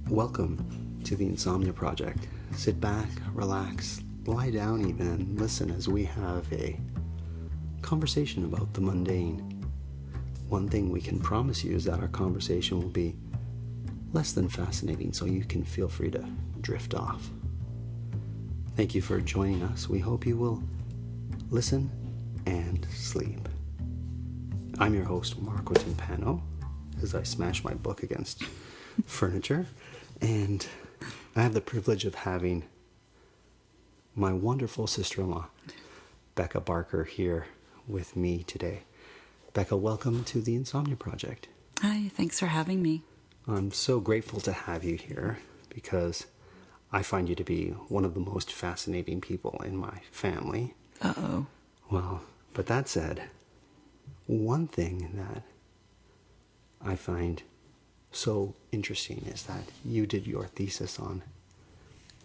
Welcome to the Insomnia Project. Sit back, relax, lie down even, and listen as we have a conversation about the mundane. One thing we can promise you is that our conversation will be less than fascinating, so you can feel free to drift off. Thank you for joining us. We hope you will listen and sleep. I'm your host, Marco Timpano, as I smash my book against furniture. And I have the privilege of having my wonderful sister-in-law, Becka Barker, here with me today. Becka, welcome to the Insomnia Project. Hi, thanks for having me. I'm so grateful to have you here because I find you to be one of the most fascinating people in my family. Uh-oh. Well, but that said, one thing that I find so interesting is that you did your thesis on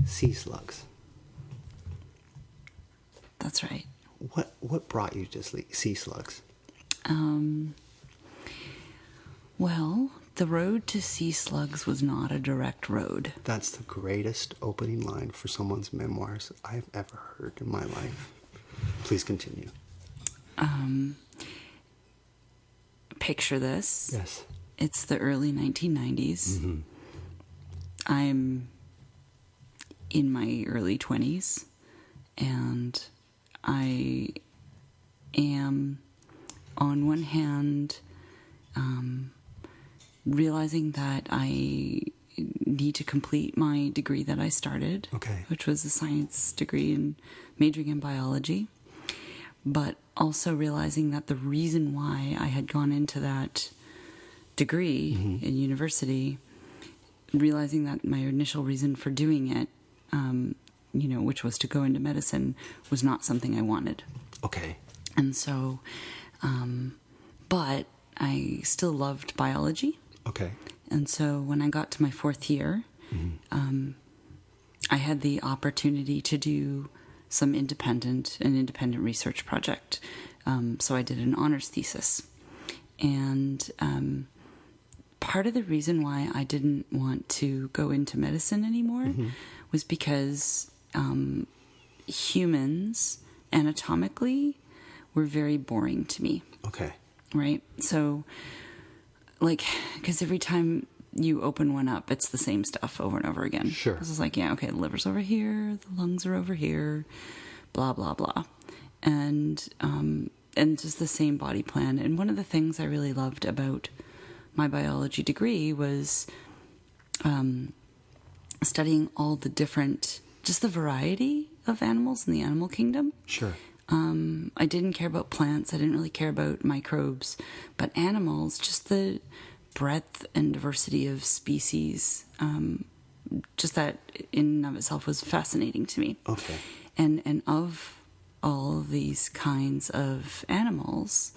sea slugs. That's right. What brought you to sea slugs? Well, the road to sea slugs was not a direct road. That's the greatest opening line for someone's memoirs I've ever heard in my life. Please continue. Picture this. Yes. It's the early 1990s. Mm-hmm. I'm in my early 20s, and I am, on one hand, realizing that I need to complete my degree that I started, which was a science degree and majoring in biology, but also realizing that the reason why I had gone into that degree in university, realizing that my initial reason for doing it, which was to go into medicine, was not something I wanted. Okay. And so, but I still loved biology. Okay. And so when I got to my fourth year, I had the opportunity to do an independent research project. So I did an honors thesis. And part of the reason why I didn't want to go into medicine anymore was because humans anatomically were very boring to me. Okay. Right? So, because every time you open one up, it's the same stuff over and over again. Sure. This is the liver's over here, the lungs are over here, blah, blah, blah. And just the same body plan. And one of the things I really loved about my biology degree was studying all the different, just the variety of animals in the animal kingdom. Sure. I didn't care about plants. I didn't really care about microbes, but animals, just the breadth and diversity of species, just that in and of itself was fascinating to me. Okay. And of all these kinds of animals,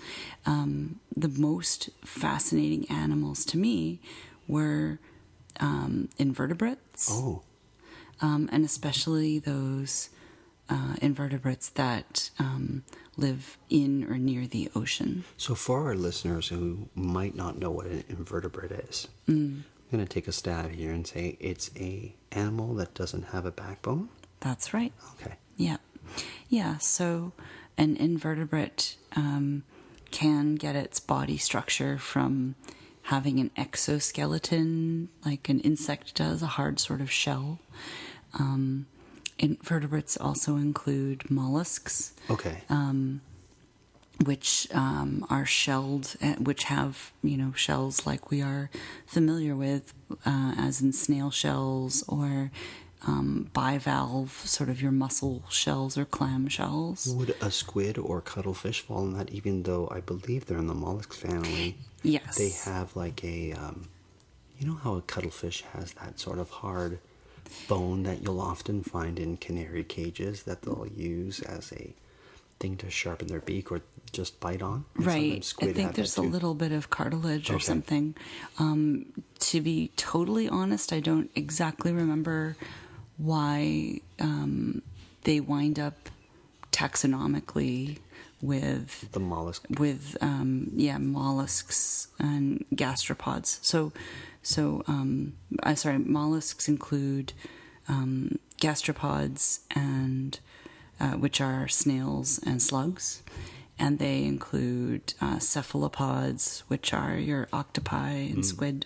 the most fascinating animals to me were invertebrates. Oh. And especially those invertebrates that live in or near the ocean. So for our listeners who might not know what an invertebrate is, I'm going to take a stab here and say it's a animal that doesn't have a backbone? That's right. Okay. Yeah. Yeah, so an invertebrate can get its body structure from having an exoskeleton, like an insect does, a hard sort of shell. Invertebrates also include mollusks. Okay. Which are shelled, which have, shells like we are familiar with, as in snail shells or bivalve, sort of your mussel shells or clam shells. Would a squid or cuttlefish fall in that, even though I believe they're in the mollusk family? Yes. They have like a, you know how a cuttlefish has that sort of hard bone that you'll often find in canary cages that they'll use as a thing to sharpen their beak or just bite on? And right. I think there's a little bit of cartilage or something. To be totally honest, I don't exactly remember why they wind up taxonomically with the mollusk, mollusks and gastropods. So So, mollusks include gastropods, and which are snails and slugs, and they include cephalopods, which are your octopi and squid,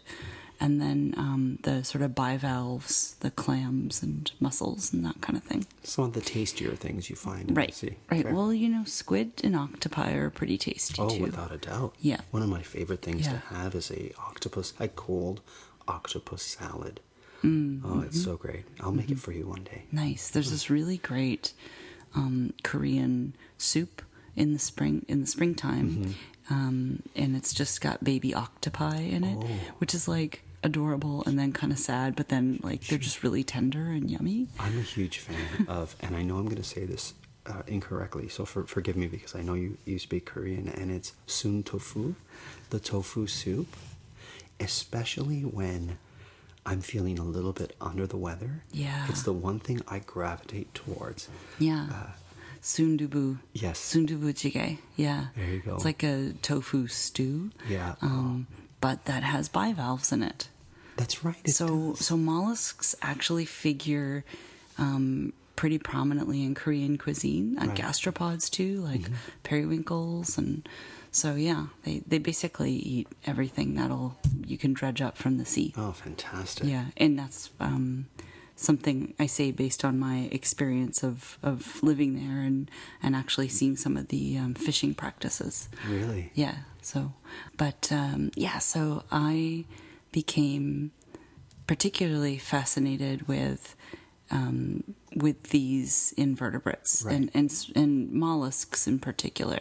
and then the sort of bivalves, the clams and mussels and that kind of thing. Some of the tastier things you find in the sea. Right. Fair. Well, squid and octopi are pretty tasty too. Oh, without a doubt. Yeah. One of my favorite things to have is a cold octopus salad. Oh, it's so great. I'll make it for you one day. Nice. There's this really great Korean soup in the springtime, and it's just got baby octopi in it, which is like adorable and then kind of sad, but then like they're just really tender and yummy. I'm a huge fan of, and I know I'm going to say this incorrectly, so forgive me, because I know you speak Korean, and it's sun tofu, the tofu soup, especially when I'm feeling a little bit under the weather. Yeah. It's the one thing I gravitate towards. Yeah. Sundubu. Yes. Sundubu jjigae. Yeah. There you go. It's like a tofu stew. Yeah. But that has bivalves in it. That's right. So mollusks actually figure pretty prominently in Korean cuisine. Right. Gastropods too, like periwinkles, and so they basically eat everything you can dredge up from the sea. Oh, fantastic. Yeah, and that's something I say based on my experience of living there and actually seeing some of the fishing practices. Really? Yeah. So, but so I became particularly fascinated with these invertebrates, right, and mollusks in particular,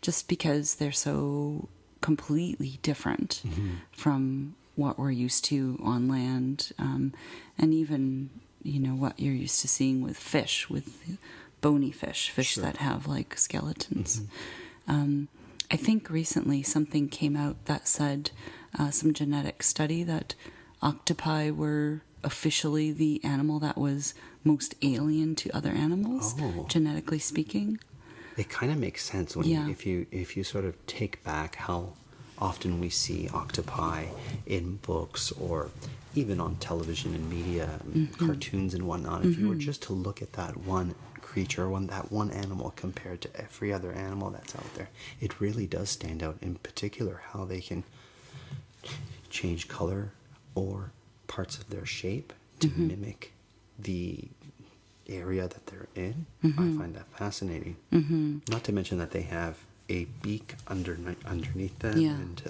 just because they're so completely different from what we're used to on land, and even what you're used to seeing with fish, with bony fish that have like skeletons. I think recently something came out that said some genetic study that octopi were officially the animal that was most alien to other animals, genetically speaking. It kind of makes sense when if you sort of take back how often we see octopi in books or even on television and media, cartoons and whatnot. If you were just to look at that one creature, that one animal compared to every other animal that's out there, it really does stand out. In particular, how they can change color or parts of their shape to mimic the area that they're in. I find that fascinating. Not to mention that they have a beak underneath them, and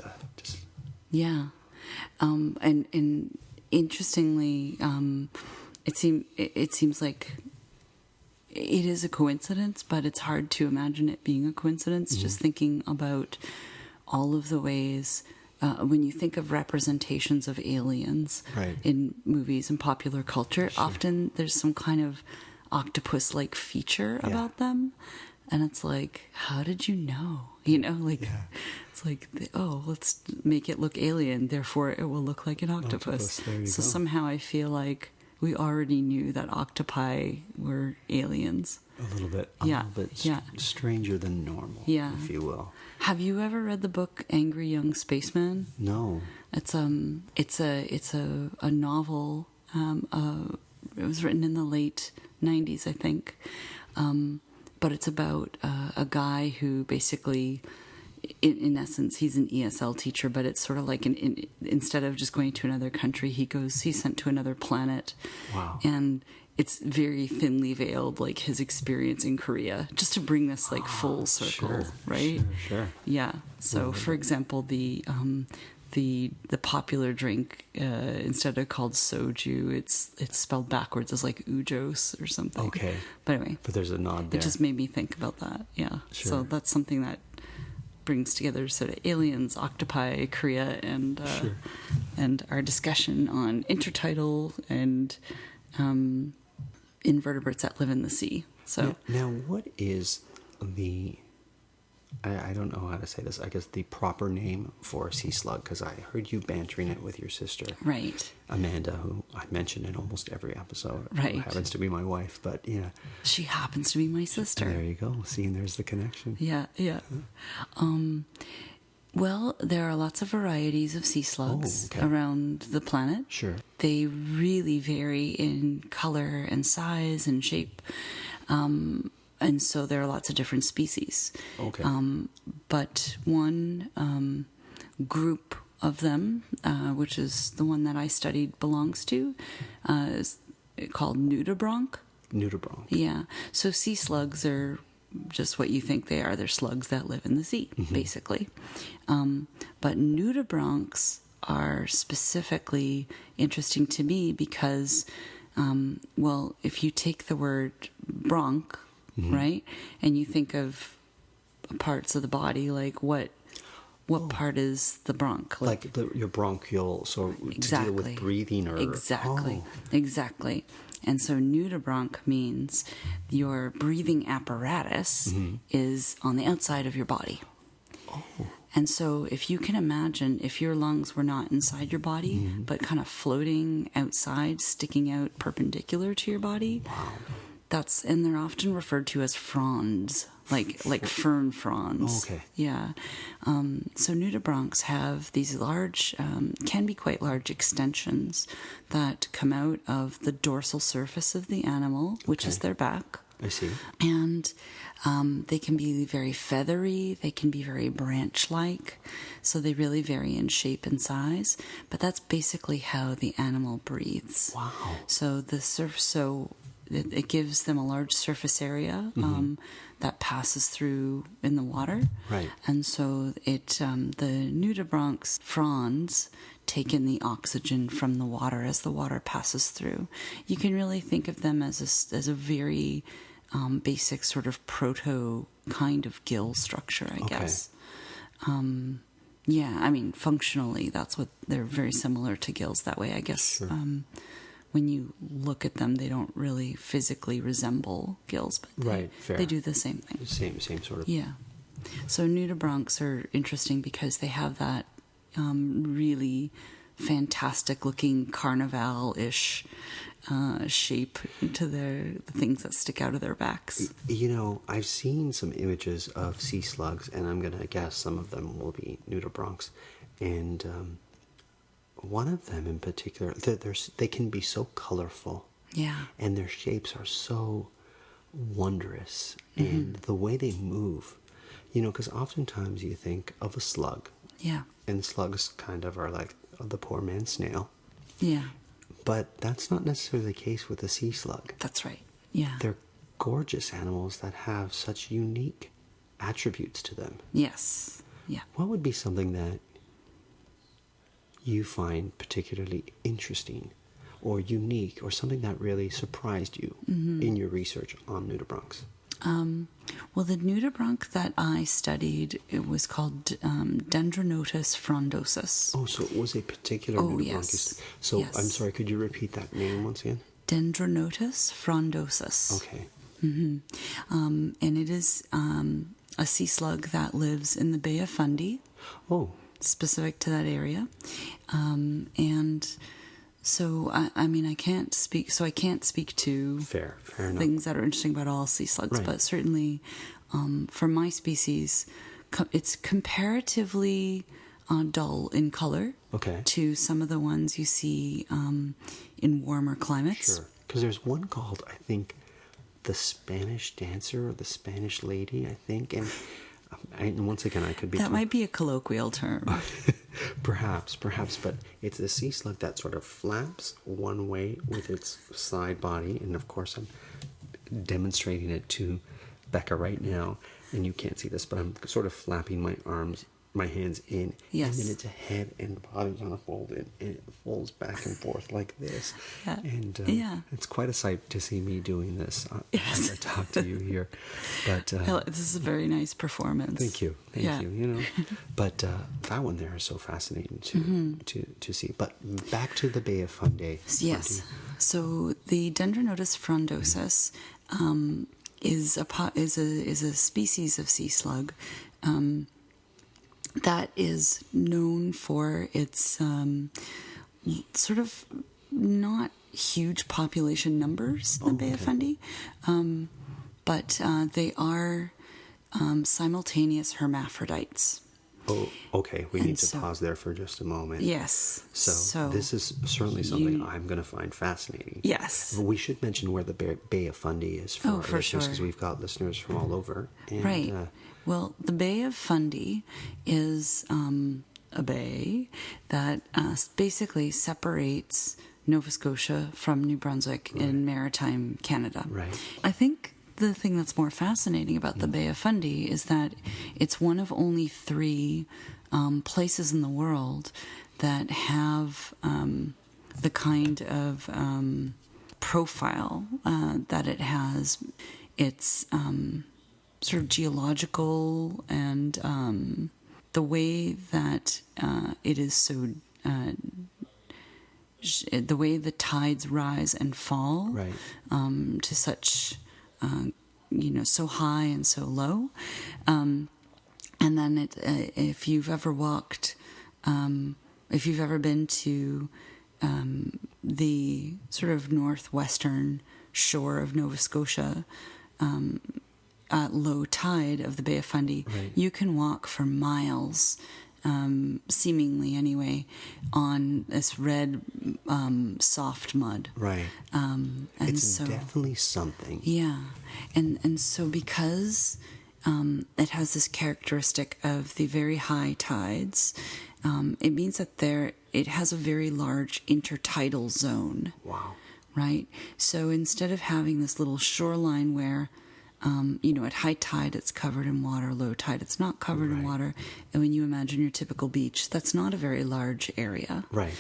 and interestingly, it seems like it is a coincidence, but it's hard to imagine it being a coincidence. Just thinking about all of the ways. When you think of representations of aliens in movies and popular culture, often there's some kind of octopus-like feature about them. And it's like, how did you know? It's like, let's make it look alien, therefore it will look like an octopus. So somehow I feel like we already knew that octopi were aliens. A little bit stranger than normal, if you will. Have you ever read the book Angry Young Spaceman? No. It's a novel. It was written in the late 90s, I think. But it's about a guy who basically, in essence, he's an ESL teacher, but it's sort of like instead of just going to another country, he's sent to another planet. Wow. And it's very thinly veiled, like his experience in Korea, just to bring this like full circle, right? Sure. Yeah. So, for example, the popular drink, instead of called soju, it's spelled backwards as like ujos or something. Okay. But anyway. But there's a nod there. It just made me think about that. Yeah. Sure. So that's something that brings together sort of aliens, octopi, Korea, and our discussion on intertidal and invertebrates that live in the sea. So now what is the I don't know how to say this. I guess the proper name for a sea slug, because I heard you bantering it with your sister, right, Amanda, who I mention in almost every episode. Right, who happens to be my wife, but she happens to be my sister. There you go. See, and there's the connection. Yeah. Well, there are lots of varieties of sea slugs around the planet. Sure. They really vary in color and size and shape. And so there are lots of different species. Okay. But one group of them, which is the one that I studied belongs to, is called Nudibranch. Nudibranch. Yeah. So sea slugs are just what you think they are. They're slugs that live in the sea, basically. But nudibranchs are specifically interesting to me because, well, if you take the word bronch, right, and you think of parts of the body, like what part is the bronch? Like your bronchial, so to deal with breathing or... Exactly. And so nudibranch means your breathing apparatus is on the outside of your body. Oh. And so if you can imagine if your lungs were not inside your body, but kind of floating outside, sticking out perpendicular to your body, and they're often referred to as fronds, like fern fronds. Okay. Yeah. So nudibranchs have these large, can be quite large extensions that come out of the dorsal surface of the animal, which is their back. I see. And they can be very feathery. They can be very branch-like. So they really vary in shape and size. But that's basically how the animal breathes. Wow. So it gives them a large surface area that passes through in the water. Right. And so the nudibranchs fronds take in the oxygen from the water as the water passes through. You can really think of them as a very basic sort of proto kind of gill structure, I guess. Yeah, I mean, functionally, that's what they're very similar to gills that way, I guess. Sure. When you look at them, they don't really physically resemble gills, but they do the same thing. Same sort of. Yeah. So nudibranchs are interesting because they have that really fantastic-looking carnival-ish shape to the things that stick out of their backs. You know, I've seen some images of sea slugs, and I'm going to guess some of them will be nudibranchs, and one of them in particular, they can be so colorful. Yeah. And their shapes are so wondrous, and the way they move, you know, because oftentimes you think of a slug. Yeah. And slugs kind of are like the poor man's snail. Yeah. But that's not necessarily the case with a sea slug. That's right. Yeah. They're gorgeous animals that have such unique attributes to them. Yes. Yeah. What would be something that you find particularly interesting or unique, or something that really surprised you in your research on nudibranchs? Well, the nudibranch that I studied, it was called Dendronotus frondosus. Oh, so it was a particular nudibranch. Yes. So, yes. I'm sorry, could you repeat that name once again? Dendronotus frondosus. Okay. And it is a sea slug that lives in the Bay of Fundy. Oh. Specific to that area. And so, I mean, I can't speak to fair enough. Things that are interesting about all sea slugs, but certainly for my species, it's comparatively dull in color to some of the ones you see in warmer climates. Sure, because there's one called, I think, the Spanish Dancer or the Spanish Lady, I think, and once again, I could be... That might be a colloquial term. Perhaps, but it's a sea slug that sort of flaps one way with its side body, and of course I'm demonstrating it to Becka right now, and you can't see this, but I'm sort of flapping my hands in, and then its head and body kind of folded, and it folds back and forth like this. And it's quite a sight to see me doing this as I talk to you here. But this is a very nice performance. Thank you. You know, but that one there is so fascinating to see. But back to the Bay of Fundy. Yes. So the Dendronotus frondosus is a species of sea slug. That is known for its sort of not huge population numbers in the Bay of Fundy, but they are simultaneous hermaphrodites. Oh, okay. We need to pause there for just a moment. Yes. So this is certainly something I'm going to find fascinating. Yes. But we should mention where the Bay of Fundy is for our listeners, sure. because we've got listeners from all over. And, right. Well, the Bay of Fundy is a bay that basically separates Nova Scotia from New Brunswick in maritime Canada. Right. I think the thing that's more fascinating about the Bay of Fundy is that it's one of only 3 places in the world that have the kind of profile that it has. It's sort of geological, and the way that it is so... the way the tides rise and fall to such, so high and so low. And then if you've ever walked, if you've ever been to the sort of northwestern shore of Nova Scotia, at low tide of the Bay of Fundy, you can walk for miles, seemingly anyway, on this red soft mud. Right. And it's definitely something. Yeah. And so because it has this characteristic of the very high tides, it means that it has a very large intertidal zone. Wow. Right? So instead of having this little shoreline where at high tide it's covered in water, low tide it's not covered in water. And when you imagine your typical beach, that's not a very large area. Right.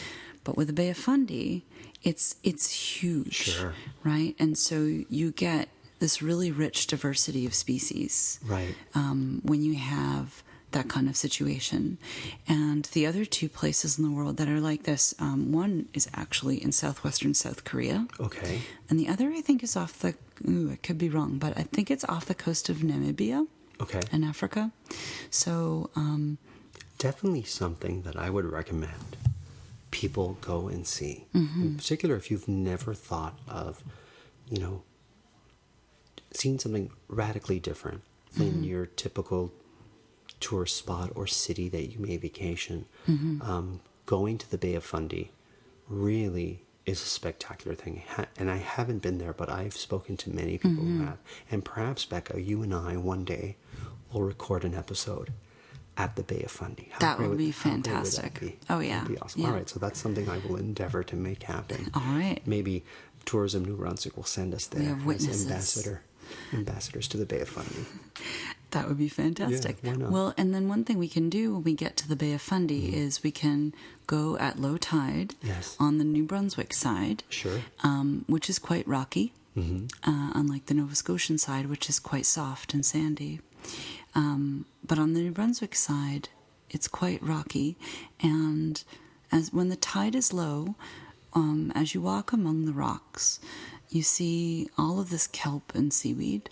But with the Bay of Fundy, it's huge. Sure. Right? And so you get this really rich diversity of species. Right. When you have that kind of situation. And the other 2 places in the world that are like this, one is actually in southwestern South Korea. Okay. And the other, I think, is I could be wrong, but I think it's off the coast of Namibia. Okay. In Africa. So, definitely something that I would recommend people go and see. Mm-hmm. In particular, if you've never thought of, seeing something radically different than your typical tourist spot or city that you may vacation. Going to the Bay of Fundy really is a spectacular thing. And I haven't been there, but I've spoken to many people who have. And perhaps, Becca, you and I one day will record an episode at the Bay of Fundy. That would be fantastic. Would that be? Oh, yeah. That would be awesome. Yeah. All right, so that's something I will endeavor to make happen. All right. Maybe Tourism New Brunswick will send us there as ambassadors to the Bay of Fundy. That would be fantastic. Yeah, why not? Well, and then one thing we can do when we get to the Bay of Fundy is we can go at low tide on the New Brunswick side, which is quite rocky, unlike the Nova Scotian side, which is quite soft and sandy. But on the New Brunswick side, it's quite rocky, and when the tide is low, as you walk among the rocks, you see all of this kelp and seaweed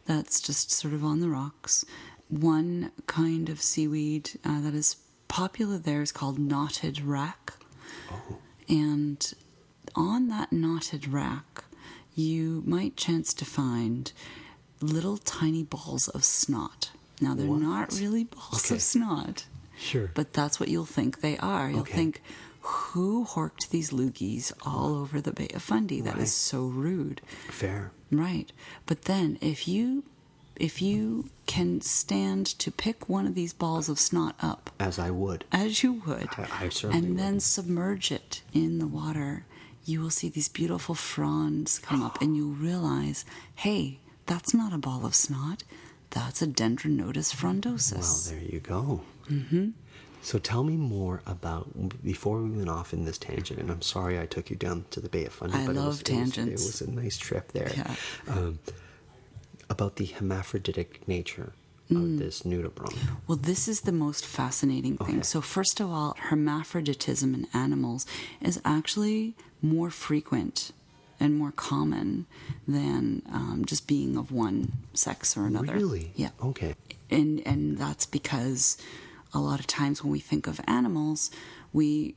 that's just sort of on the rocks. One kind of seaweed that is popular there is called knotted rack. And on that knotted rack, you might chance to find little tiny balls of snot. Now, they're not really balls of snot. Sure. But that's what you'll think they are. You'll think, who horked these loogies all over the Bay of Fundy? That is so rude. Fair. Right. But then if you can stand to pick one of these balls of snot up, as you would, I certainly and then submerge it in the water, you will see these beautiful fronds come up, and you'll realize, hey, that's not a ball of snot, that's a Dendronotus frondosus. Well, there you go. Mm-hmm. So tell me more about, before we went off in this tangent, and I'm sorry I took you down to the Bay of Fundy, but love tangents. It was a nice trip there. Yeah. About the hermaphroditic nature of this nudibranch. Well, this is the most fascinating thing. So first of all, hermaphroditism in animals is actually more frequent and more common than just being of one sex or another. Really? Yeah. Okay. And that's because a lot of times when we think of animals, we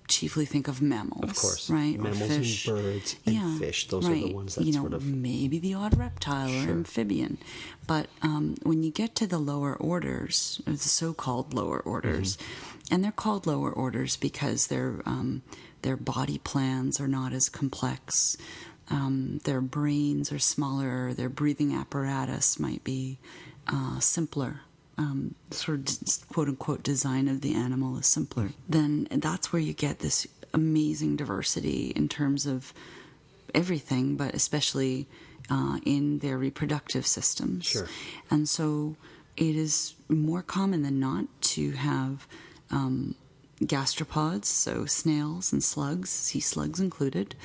chiefly think of mammals. Of course. Right? Mammals or fish. and birds and fish. Those are the ones that sort of... maybe the odd reptile or amphibian. But when you get to the lower orders, or the so-called lower orders, and they're called lower orders because their body plans are not as complex, their brains are smaller, their breathing apparatus might be simpler. Sort of quote-unquote design of the animal is simpler, then that's where you get this amazing diversity in terms of everything, but especially in their reproductive systems. Sure. And so it is more common than not to have gastropods, so snails and slugs, sea slugs included,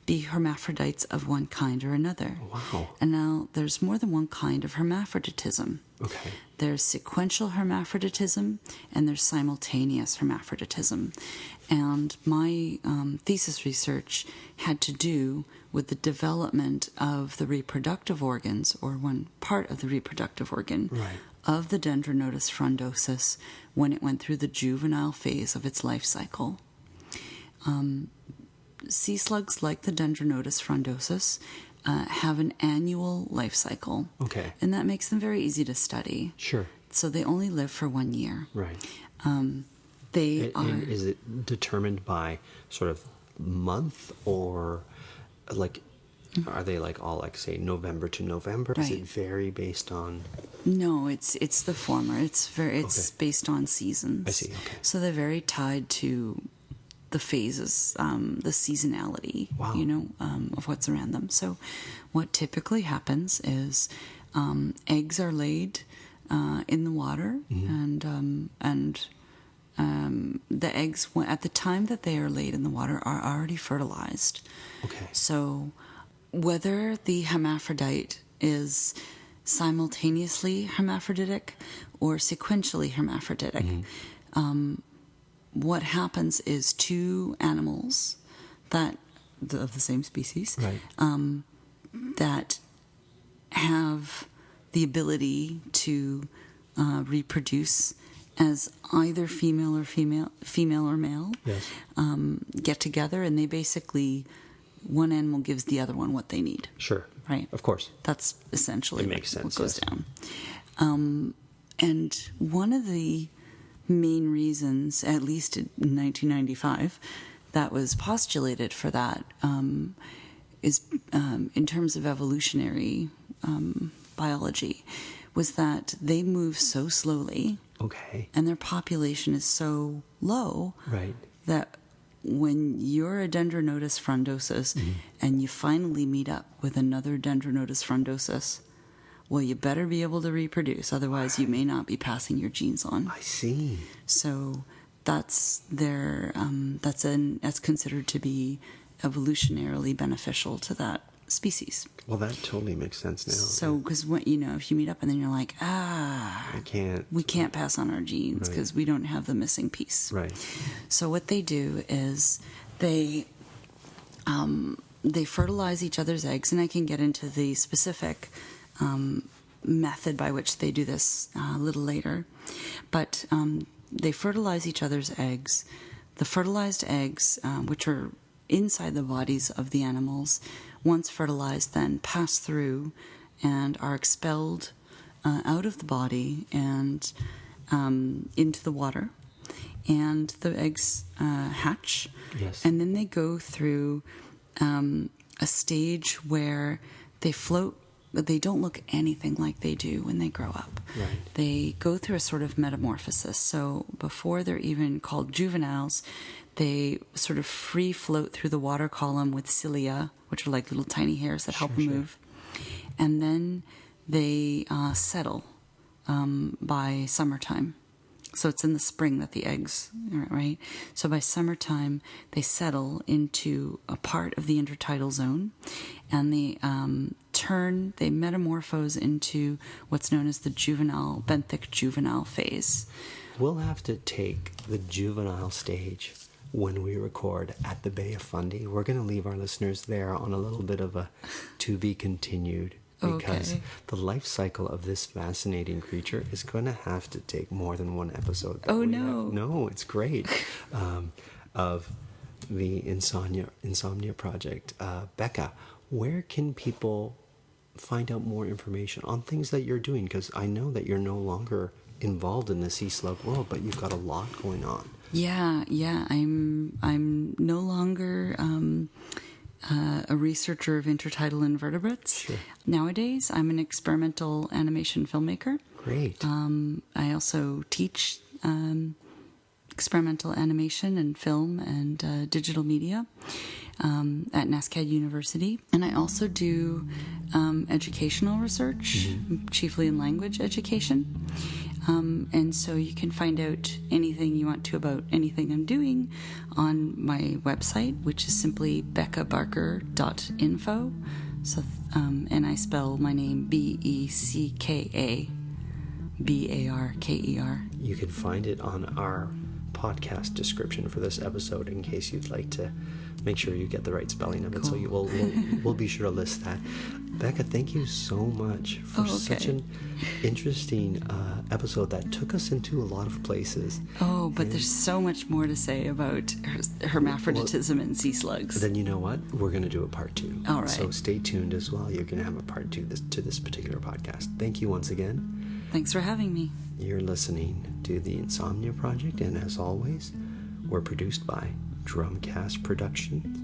be hermaphrodites of one kind or another. Wow. And now there's more than one kind of hermaphroditism. Okay. There's sequential hermaphroditism and there's simultaneous hermaphroditism. And my thesis research had to do with the development of the reproductive organs, or one part of the reproductive organ, of the Dendronotus frondosus when it went through the juvenile phase of its life cycle. Sea slugs, like the Dendronotus frondosus, have an annual life cycle. Okay. And that makes them very easy to study. Sure. So they only live for 1 year. Right. And is it determined by sort of month, or like, are they like all like, say, November to November? Does it vary based on... No, it's the former. It's based on seasons. I see. Okay. So they're very tied to the phases, the seasonality, of what's around them. So what typically happens is eggs are laid in the water, and the eggs, at the time that they are laid in the water, are already fertilized. Okay. So whether the hermaphrodite is simultaneously hermaphroditic or sequentially hermaphroditic, what happens is two animals of the same species that have the ability to reproduce as either female or male, get together, and they basically, one animal gives the other one what they need. Sure. Right? Of course. That's essentially what goes down. And one of the main reasons, at least in 1995, that was postulated for that is, in terms of evolutionary biology, was that they move so slowly, and their population is so low, that when you're a Dendronotus frondosus and you finally meet up with another Dendronotus frondosus, well, you better be able to reproduce, otherwise you may not be passing your genes on. I see. So that's considered to be evolutionarily beneficial to that species. Well, that totally makes sense now. So, because if you meet up and then you're like, we can't pass on our genes because we don't have the missing piece. Right. So what they do is they fertilize each other's eggs, and I can get into the specific method by which they do this a little later. But they fertilize each other's eggs. The fertilized eggs, which are inside the bodies of the animals, once fertilized, then pass through and are expelled out of the body and into the water. And the eggs hatch. Yes. And then they go through a stage where they float, but they don't look anything like they do when they grow up. Right. They go through a sort of metamorphosis. So before they're even called juveniles, they sort of free float through the water column with cilia, which are like little tiny hairs that help them move. And then they settle by summertime. So it's in the spring that the eggs, right? So by summertime, they settle into a part of the intertidal zone, and they they metamorphose into what's known as the benthic juvenile phase. We'll have to take the juvenile stage when we record at the Bay of Fundy. We're going to leave our listeners there on a little bit of a to be continued, because the life cycle of this fascinating creature is going to have to take more than one episode. No. No, it's great. Of the Insomnia Project. Becka, where can people find out more information on things that you're doing? Because I know that you're no longer involved in the sea slug world, but you've got a lot going on. Yeah. I'm no longer a researcher of intertidal invertebrates. Sure. Nowadays, I'm an experimental animation filmmaker. Great. I also teach experimental animation and film and digital media at NASCAD University. And I also do educational research, chiefly in language education. And so you can find out anything you want to about anything I'm doing on my website, which is simply beckabarker.info. So, and I spell my name BECKA BARKER. You can find it on our podcast description for this episode in case you'd like to make sure you get the right spelling of it. Cool. So we'll be sure to list that. Becka, thank you so much for such an interesting episode that took us into a lot of places. Oh, but there's so much more to say about hermaphroditism and sea slugs. Then you know what? We're going to do a part 2. All right. So stay tuned as well. You're going to have a part 2 to this particular podcast. Thank you once again. Thanks for having me. You're listening to the Insomnia Project, and as always, we're produced by Drumcast Productions.